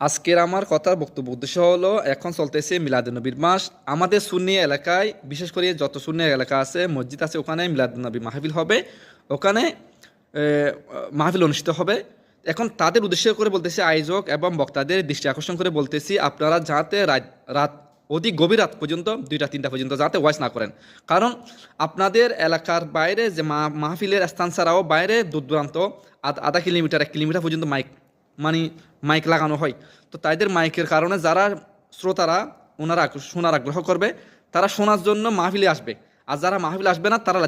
আজকের আমার কথার বক্তব্য উদ্দেশ্য হলো, এখন চলতেছে মিলাদুন্নবীর মাস। আমাদের সুন্নি এলাকায়, বিশেষ করে যত সুন্নি এলাকা আছে, মসজিদ আছে, ওখানে মিলাদুন্নবী মাহফিল হবে। ওখানে মাহফিল অনুষ্ঠিত হবে। এখন তাদের উদ্দেশ্য করে বলতেছি, আয়োজক এবং বক্তাদের দৃষ্টি আকর্ষণ করে বলতেছি, আপনারা যাতে রাত অধিক গভীর রাত পর্যন্ত 2টা-3টা পর্যন্ত যাতে ওয়াজ না করেন। কারণ আপনাদের এলাকার বাইরে যে মাহফিলের স্থান ছাড়াও বাইরে দূর দূরান্ত আধা কিলোমিটার 1 কিলোমিটার পর্যন্ত মাইক লাগানো হয়। তো তাদের মাইকের কারণে যারা শ্রোতারা ওনারা শোনার আগ্রহ করবে, তারা শোনার জন্য মাহফিলে আসবে। আর যারা মাহফিলে আসবে না, তারা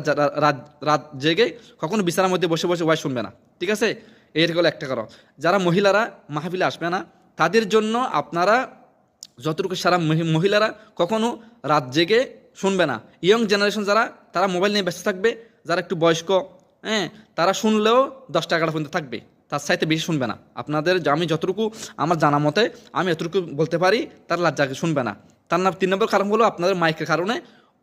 রাত রাত জেগে কখনো বিছানার মধ্যে বসে বসে ওয়াজ শুনবে না। ঠিক আছে, এর হলো একটা কারণ। যারা মহিলারা মাহফিলে আসবে না, তাদের জন্য আপনারা যতটুকু সারা মহিলারা কখনো রাত জেগে শুনবে না। ইয়ং জেনারেশন যারা, তারা মোবাইল নিয়ে ব্যস্ত থাকবে। যারা একটু বয়স্ক, তারা শুনলেও 10টা-11টা পর্যন্ত থাকবে, তার চাইতে বেশি শুনবে না। আপনাদের আমি যতটুকু আমার জানা মতে আমি এতটুকু বলতে পারি, তার জাগে শুনবে না। 3 নম্বর কারণ হলো আপনাদের মাইকের কারণে।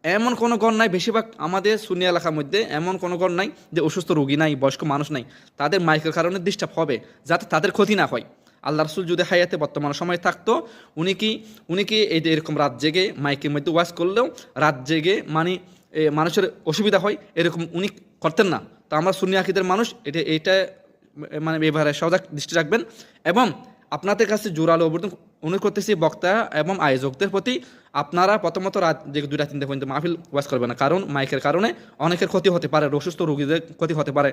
এমন কোনো ঘর নাই, বেশিরভাগ আমাদের সুন্নি এলাকার মধ্যে এমন কোনো ঘর নাই যে অসুস্থ রোগী নাই, বয়স্ক মানুষ নাই। তাদের মাইকের কারণে ডিস্টার্ব হবে, যাতে তাদের ক্ষতি না হয়। আল্লাহ রসুল যদি হায়াতে বর্তমান সময় থাকতো, উনি কি এই যে এরকম রাত জেগে মাইকের মধ্যে ওয়াজ করলেও রাত জেগে মানুষের অসুবিধা হয়, এরকম উনি করতেন না। তো আমরা সুন্নি আকীদার মানুষ, এটা এবারে সজাগ দৃষ্টি রাখবেন। এবং আপনাদের কাছে জোরালো অনুরোধ করতেছি বক্তা এবং আয়োজকদের প্রতি, আপনারা প্রথমত রাত যে 2টা-3টা পর্যন্ত মাহফিল ওয়াজ করবেন না। কারণ মাইকের কারণে অনেকের ক্ষতি হতে পারে, অসুস্থ রোগীদের ক্ষতি হতে পারে।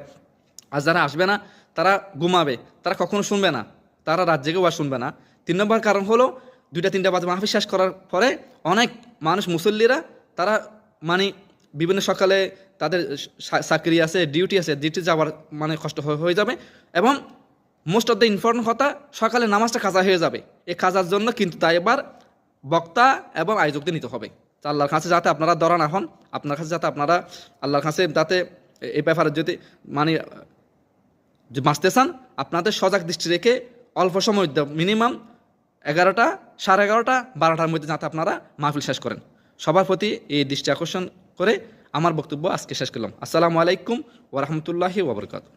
আর যারা আসবে না, তারা ঘুমাবে, তারা কখনো শুনবে না, তারা রাত জেগে ওয়াজ শুনবে না। 3 নম্বর কারণ হলো, 2টা-3টা বাজে মাহফিল শেষ করার পরে অনেক মানুষ মুসল্লিরা, তারা বিভিন্ন সকালে তাদের চাকরি আছে, ডিউটি আছে, ডিউটি যাওয়ার কষ্ট হয়ে যাবে। এবং মোস্ট অফ দ্য ইম্পর্টেন্ট কথা, সকালে নামাজটা কাজা হয়ে যাবে। এই কাজার জন্য কিন্তু তাই এবার বক্তা এবং আয়োজকদের নিতে হবে। তা আল্লাহর কাছে যাতে আপনারা ধরা না হন, আপনার কাছে যাতে আপনারা আল্লাহর কাছে যাতে এই ব্যাপারে যদি বাঁচতে চান, আপনাদের সজাগ দৃষ্টি রেখে অল্প সময়, মিনিমাম 11টা, 11:30, 12টার মধ্যে যাতে আপনারা মাহফিল শেষ করেন। সবার প্রতি এই দৃষ্টি আকর্ষণ করে আমার বক্তব্য আজকে শেষ করলাম। আসসালামু আলাইকুম ওয়া রাহমাতুল্লাহি ওয়া বারাকাতুহু।